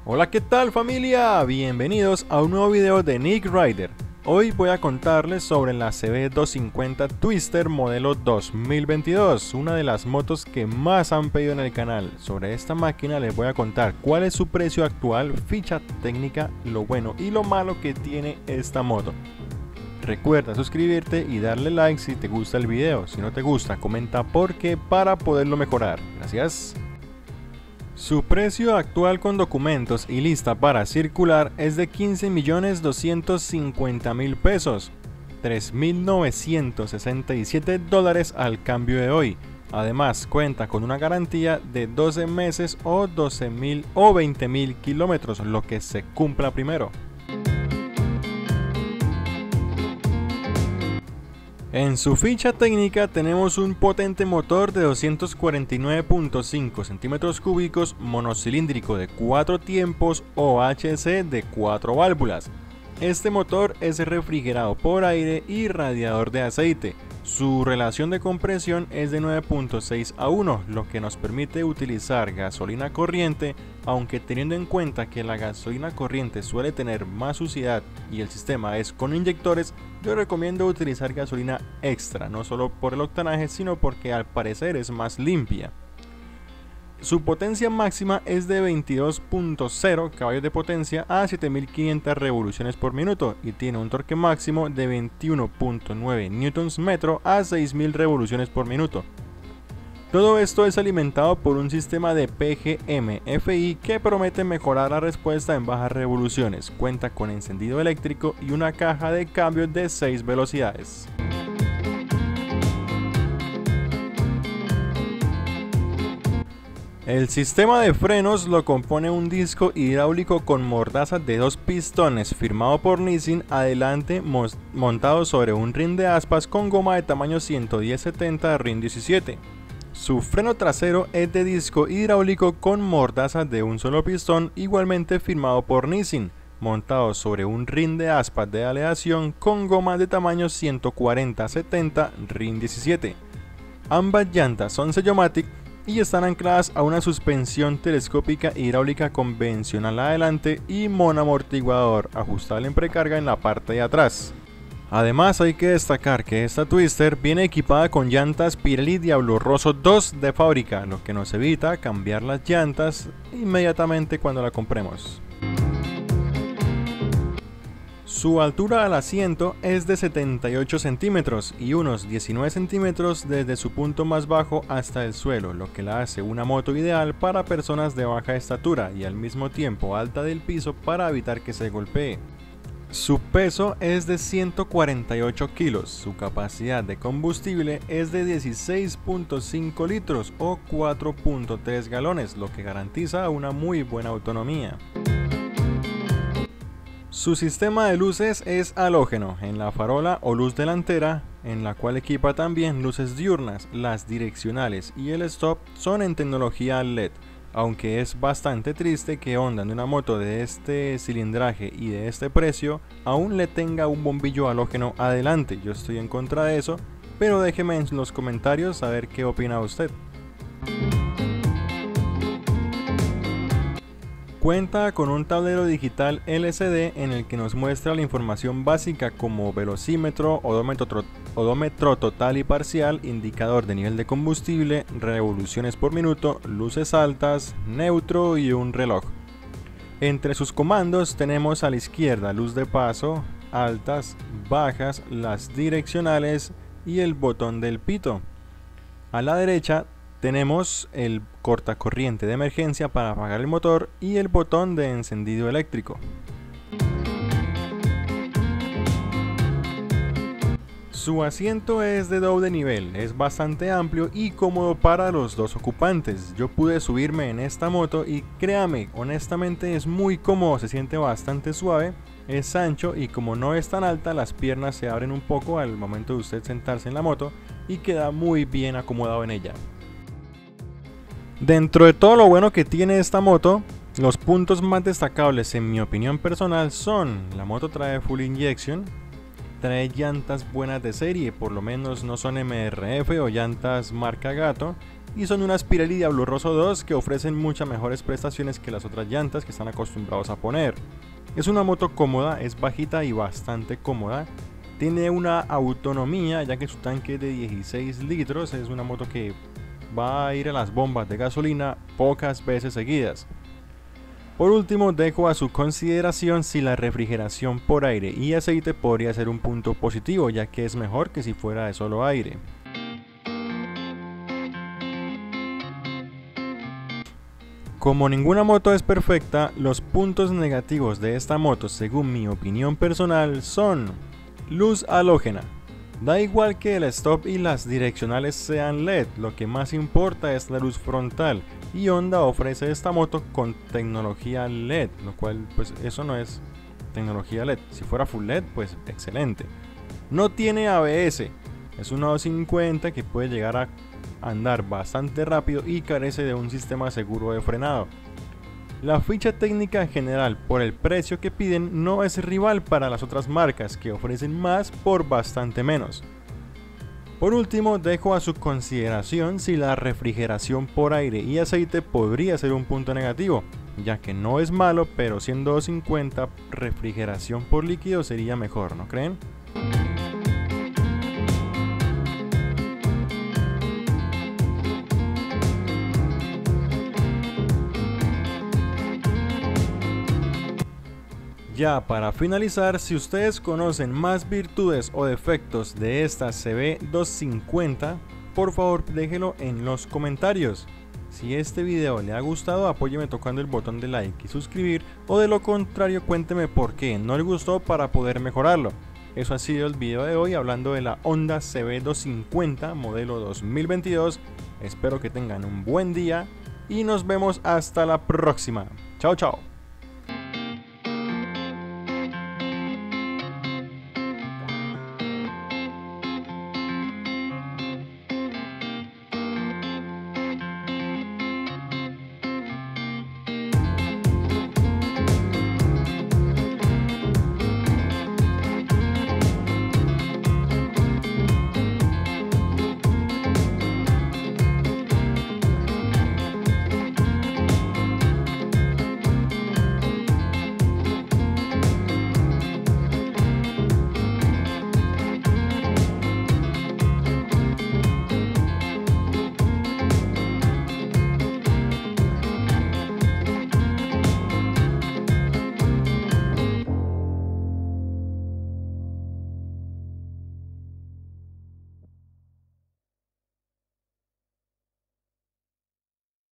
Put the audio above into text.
Hola, ¿qué tal familia? Bienvenidos a un nuevo video de Nick Rider. Hoy voy a contarles sobre la CB250 Twister modelo 2022, una de las motos que más han pedido en el canal. Sobre esta máquina les voy a contar cuál es su precio actual, ficha técnica, lo bueno y lo malo que tiene esta moto. Recuerda suscribirte y darle like si te gusta el video. Si no te gusta, comenta por qué para poderlo mejorar. Gracias. Su precio actual con documentos y lista para circular es de 15.250.000 pesos, $3.967 al cambio de hoy. Además cuenta con una garantía de 12 meses o 12.000 o 20.000 kilómetros, lo que se cumpla primero. En su ficha técnica tenemos un potente motor de 249.5 centímetros cúbicos monocilíndrico de 4 tiempos OHC de 4 válvulas. Este motor es refrigerado por aire y radiador de aceite. Su relación de compresión es de 9.6 a 1, lo que nos permite utilizar gasolina corriente, aunque teniendo en cuenta que la gasolina corriente suele tener más suciedad y el sistema es con inyectores, yo recomiendo utilizar gasolina extra, no solo por el octanaje, sino porque al parecer es más limpia. Su potencia máxima es de 22.0 caballos de potencia a 7500 revoluciones por minuto y tiene un torque máximo de 21.9 Nm a 6000 revoluciones por minuto. Todo esto es alimentado por un sistema de PGM-FI que promete mejorar la respuesta en bajas revoluciones. Cuenta con encendido eléctrico y una caja de cambios de 6 velocidades. El sistema de frenos lo compone un disco hidráulico con mordaza de 2 pistones firmado por Nissin adelante montado sobre un rin de aspas con goma de tamaño 110/70 RIN 17. Su freno trasero es de disco hidráulico con mordaza de un solo pistón igualmente firmado por Nissin, montado sobre un rin de aspas de aleación con goma de tamaño 140/70 RIN 17. Ambas llantas son Sellomatic y están ancladas a una suspensión telescópica hidráulica convencional adelante y monamortiguador ajustable en precarga en la parte de atrás. Además hay que destacar que esta Twister viene equipada con llantas Pirelli Diablo Rosso 2 de fábrica, lo que nos evita cambiar las llantas inmediatamente cuando la compremos. Su altura al asiento es de 78 centímetros y unos 19 centímetros desde su punto más bajo hasta el suelo, lo que la hace una moto ideal para personas de baja estatura y al mismo tiempo alta del piso para evitar que se golpee. Su peso es de 148 kilos, su capacidad de combustible es de 16.5 litros o 4.3 galones, lo que garantiza una muy buena autonomía. Su sistema de luces es halógeno en la farola o luz delantera, en la cual equipa también luces diurnas. Las direccionales y el stop son en tecnología LED, aunque es bastante triste que Honda en una moto de este cilindraje y de este precio aún le tenga un bombillo halógeno adelante. Yo estoy en contra de eso, pero déjeme en los comentarios saber qué opina usted. Cuenta con un tablero digital LCD en el que nos muestra la información básica como velocímetro, odómetro total y parcial, indicador de nivel de combustible, revoluciones por minuto, luces altas, neutro y un reloj. Entre sus comandos tenemos a la izquierda luz de paso, altas, bajas, las direccionales y el botón del pito. A la derecha tenemos el cortacorriente de emergencia para apagar el motor y el botón de encendido eléctrico. Su asiento es de doble nivel, es bastante amplio y cómodo para los dos ocupantes. Yo pude subirme en esta moto y créame, honestamente es muy cómodo, se siente bastante suave, es ancho y como no es tan alta, las piernas se abren un poco al momento de usted sentarse en la moto y queda muy bien acomodado en ella. Dentro de todo lo bueno que tiene esta moto, los puntos más destacables en mi opinión personal son: la moto trae full injection, trae llantas buenas de serie, por lo menos no son MRF o llantas marca Gato, y son unas Pirelli Diablo Rosso 2 que ofrecen muchas mejores prestaciones que las otras llantas que están acostumbrados a poner. Es una moto cómoda, es bajita y bastante cómoda. Tiene una autonomía ya que su tanque es de 16 litros, es una moto que va a ir a las bombas de gasolina pocas veces seguidas. Por último, dejo a su consideración si la refrigeración por aire y aceite podría ser un punto positivo, ya que es mejor que si fuera de solo aire. Como ninguna moto es perfecta, los puntos negativos de esta moto, según mi opinión personal, son luz halógena. Da igual que el stop y las direccionales sean LED, lo que más importa es la luz frontal, y Honda ofrece esta moto con tecnología LED, lo cual pues eso no es tecnología LED. Si fuera full LED pues excelente. No tiene ABS, es una 250 que puede llegar a andar bastante rápido y carece de un sistema seguro de frenado. La ficha técnica en general por el precio que piden no es rival para las otras marcas que ofrecen más por bastante menos. Por último, dejo a su consideración si la refrigeración por aire y aceite podría ser un punto negativo, ya que no es malo, pero siendo 250 refrigeración por líquido sería mejor, ¿no creen? Ya para finalizar, si ustedes conocen más virtudes o defectos de esta CB250, por favor déjenlo en los comentarios. Si este video le ha gustado, apóyeme tocando el botón de like y suscribir, o de lo contrario cuénteme por qué no le gustó para poder mejorarlo. Eso ha sido el video de hoy hablando de la Honda CB250 modelo 2022. Espero que tengan un buen día y nos vemos hasta la próxima. Chao chao.